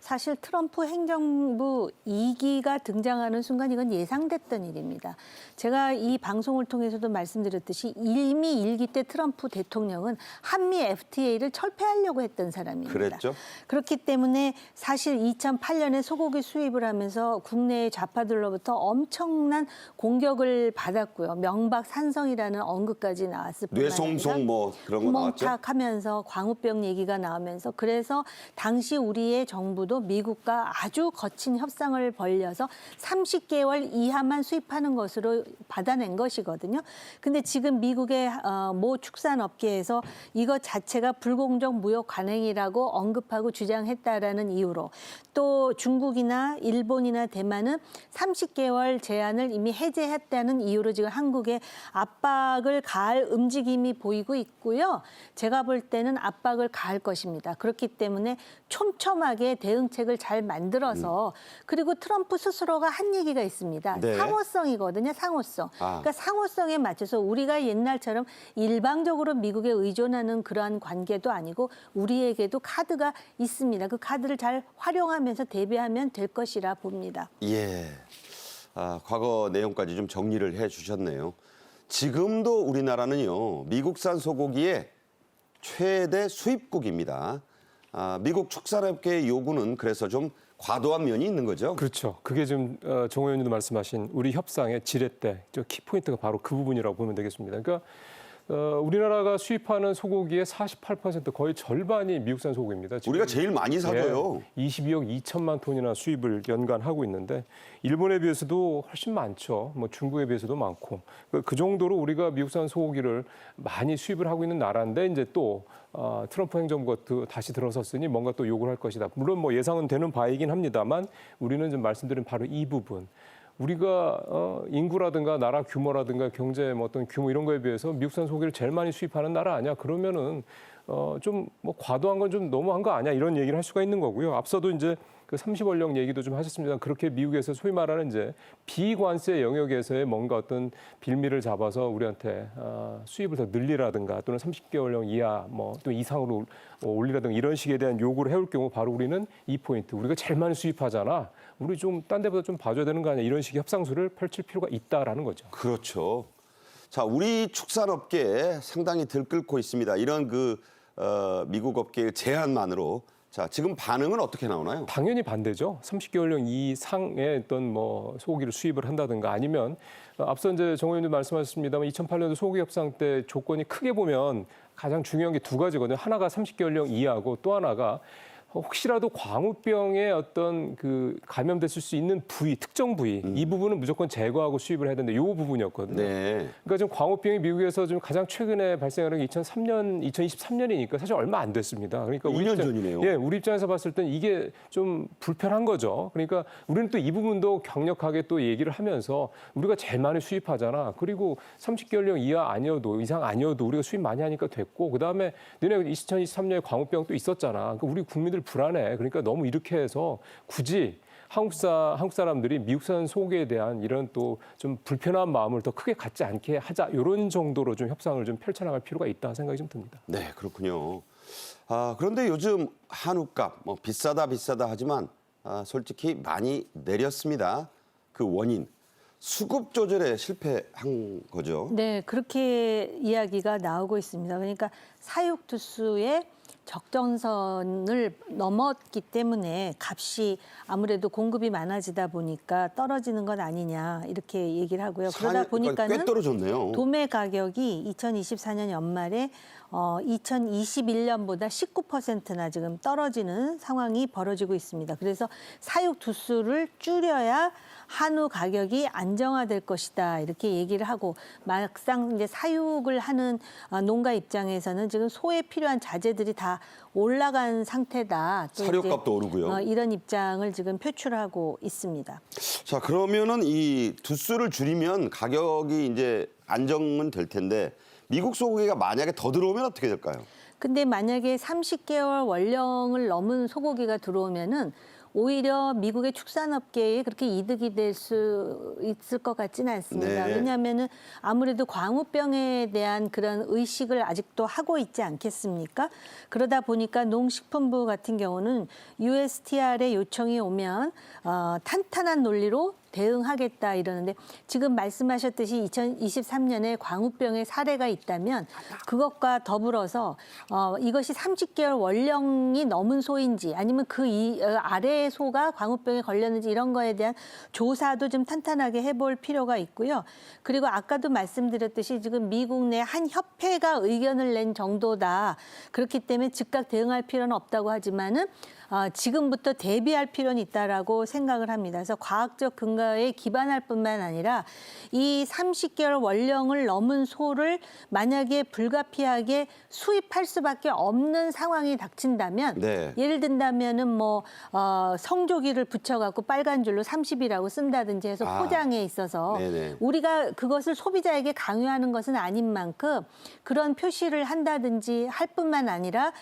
사실 트럼프 행정부 2기가 등장하는 순간 이건 예상됐던 일입니다. 제가 이 방송을 통해서도 말씀드렸듯이 이미 1기 때 트럼프 대통령은 한미 FTA를 철폐하려고 했던 사람입니다. 그랬죠. 그렇기 때문에 사실 2008년에 소고기 수입을 하면서 국내 좌파들로부터 엄청난 공격을 받았고요. 명박산성이라는 언급까지 나왔을 뿐만 아니라 뇌송송 뭐 그런 거 나왔죠. 구멍탁하면서 광우병 얘기가 나오면서 그래서 당시 우리의 정부도 미국과 아주 거친 협상을 벌여서 30개월 이하만 수입하는 것으로 받아낸 것이거든요. 근데 지금 미국의 모 축산업계에서 이것 자체가 불공정 무역 관행이라고 언급하고 주장했다라는 이유로 또 중국이나 일본이나 대만은 30개월 제한을 이미 해제했다는 이유로 지금 한국에 압박을 가할 움직임이 보이고 있고요. 제가 볼 때는 압박을 가할 것입니다. 그렇기 때문에 촘촘하게 대응책을 잘 만들어서 그리고 트럼프 스스로가 한 얘기가 있습니다. 네. 상호성이거든요. 상호성. 그러니까 상호성에 맞춰서 우리가 옛날처럼 일방적으로 미국에 의존하는 그러한 관계도 아니고 우리에게도 카드가 있습니다. 그 카드를 잘 활용하면서 대비하면 될 것이라 봅니다. 예. 과거 내용까지 좀 정리를 해 주셨네요. 지금도 우리나라는요, 미국산 소고기의 최대 수입국입니다. 미국 축산업계의 요구는 그래서 좀 과도한 면이 있는 거죠. 그렇죠. 그게 지금 정 의원님도 말씀하신 우리 협상의 지렛대, 키포인트가 바로 그 부분이라고 보면 되겠습니다. 그러니까 우리나라가 수입하는 소고기의 48% 거의 절반이 미국산 소고기입니다. 지금 우리가 제일 많이 사줘요. 22억 2천만 톤이나 수입을 연간 하고 있는데 일본에 비해서도 훨씬 많죠. 뭐 중국에 비해서도 많고 그 정도로 우리가 미국산 소고기를 많이 수입을 하고 있는 나라인데 이제 또 트럼프 행정부가 다시 들어섰으니 뭔가 또 요구를 할 것이다. 물론 뭐 예상은 되는 바이긴 합니다만 우리는 좀 말씀드린 바로 이 부분. 우리가 인구라든가 나라 규모라든가 경제 뭐 어떤 규모 이런 거에 비해서 미국산 소고기를 제일 많이 수입하는 나라 아니야? 그러면은 좀 뭐 과도한 건 좀 너무한 거 아니야? 이런 얘기를 할 수가 있는 거고요. 앞서도 이제 그 30원령 얘기도 좀 하셨습니다. 그렇게 미국에서 소위 말하는 이제 비관세 영역에서의 뭔가 어떤 빌미를 잡아서 우리한테 수입을 더 늘리라든가 또는 30개월령 이하 뭐 또 이상으로 올리라든가 이런 식에 대한 요구를 해올 경우 바로 우리는 이 포인트. 우리가 제일 많이 수입하잖아. 우리 좀 딴 데보다 좀 봐줘야 되는 거 아니야? 이런 식의 협상수를 펼칠 필요가 있다라는 거죠. 그렇죠. 자, 우리 축산업계 상당히 들끓고 있습니다. 이런 미국 업계의 제한만으로. 자, 지금 반응은 어떻게 나오나요? 당연히 반대죠. 30개월령 이상의 어떤 뭐 소고기를 수입을 한다든가 아니면 앞서 이제 정 의원님 말씀하셨습니다만 2008년도 소고기 협상 때 조건이 크게 보면 가장 중요한 게 두 가지거든요. 하나가 30개월령 이하고 또 하나가 혹시라도 광우병에 어떤 감염됐을 수 있는 부위, 특정 부위 이 부분은 무조건 제거하고 수입을 해야 되는데 이 부분이었거든요. 네. 그러니까 지금 광우병이 미국에서 지금 가장 최근에 발생하는 게 2023년이니까 사실 얼마 안 됐습니다. 그러니까 2년 전이네요. 예, 우리 입장에서 봤을 땐 이게 좀 불편한 거죠. 그러니까 우리는 또 이 부분도 강력하게 또 얘기를 하면서 우리가 제일 많이 수입하잖아. 그리고 30개월령 이하 아니어도 이상 아니어도 우리가 수입 많이 하니까 됐고 그다음에 너네 2023년에 광우병 또 있었잖아. 그러니까 우리 국민들 불안해. 그러니까 너무 이렇게 해서 굳이 한국 사람들이 미국산 소고기에 대한 이런 또 좀 불편한 마음을 더 크게 갖지 않게 하자. 이런 정도로 좀 협상을 좀 펼쳐나갈 필요가 있다 생각이 좀 듭니다. 네, 그렇군요. 그런데 요즘 한우값 비싸다 하지만 솔직히 많이 내렸습니다. 그 원인 수급 조절에 실패한 거죠. 네, 그렇게 이야기가 나오고 있습니다. 그러니까 사육두수의 적정선을 넘었기 때문에 값이 아무래도 공급이 많아지다 보니까 떨어지는 것 아니냐 이렇게 얘기를 하고요. 그러다 보니까는 꽤 떨어졌네요. 도매 가격이 2024년 연말에 2021년보다 19%나 지금 떨어지는 상황이 벌어지고 있습니다. 그래서 사육 두수를 줄여야 한우 가격이 안정화될 것이다 이렇게 얘기를 하고 막상 이제 사육을 하는 농가 입장에서는 지금 소에 필요한 자재들이 다 올라간 상태다. 또 사료값도 오르고요. 이런 입장을 지금 표출하고 있습니다. 자, 그러면은 이 두수를 줄이면 가격이 이제 안정은 될 텐데 미국 소고기가 만약에 더 들어오면 어떻게 될까요? 근데 만약에 30개월 원령을 넘은 소고기가 들어오면은 오히려 미국의 축산업계에 그렇게 이득이 될 수 있을 것 같지는 않습니다. 네. 왜냐하면은 아무래도 광우병에 대한 그런 의식을 아직도 하고 있지 않겠습니까? 그러다 보니까 농식품부 같은 경우는 USTR의 요청이 오면 탄탄한 논리로 대응하겠다 이러는데 지금 말씀하셨듯이 2023년에 광우병의 사례가 있다면 그것과 더불어서 이것이 30개월 원령이 넘은 소인지 아니면 그 아래의 소가 광우병에 걸렸는지 이런 거에 대한 조사도 좀 탄탄하게 해볼 필요가 있고요. 그리고 아까도 말씀드렸듯이 지금 미국 내 한 협회가 의견을 낸 정도다. 그렇기 때문에 즉각 대응할 필요는 없다고 하지만은 지금부터 대비할 필요는 있다라고 생각을 합니다. 그래서 과학적 근거에 기반할 뿐만 아니라 이 30개월 원령을 넘은 소를 만약에 불가피하게 수입할 수밖에 없는 상황이 닥친다면 네. 예를 든다면은 뭐 성조기를 붙여갖고 빨간 줄로 30이라고 쓴다든지 해서 포장에 있어서 네네. 우리가 그것을 소비자에게 강요하는 것은 아닌 만큼 그런 표시를 한다든지 할 뿐만 아니라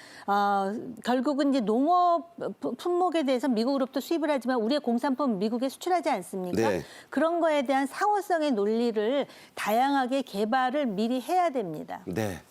결국은 이제 농업 품목에 대해서 미국으로부터 수입을 하지만 우리의 공산품 미국에 수출하지 않습니까? 네. 그런 거에 대한 상호성의 논리를 다양하게 개발을 미리 해야 됩니다. 네.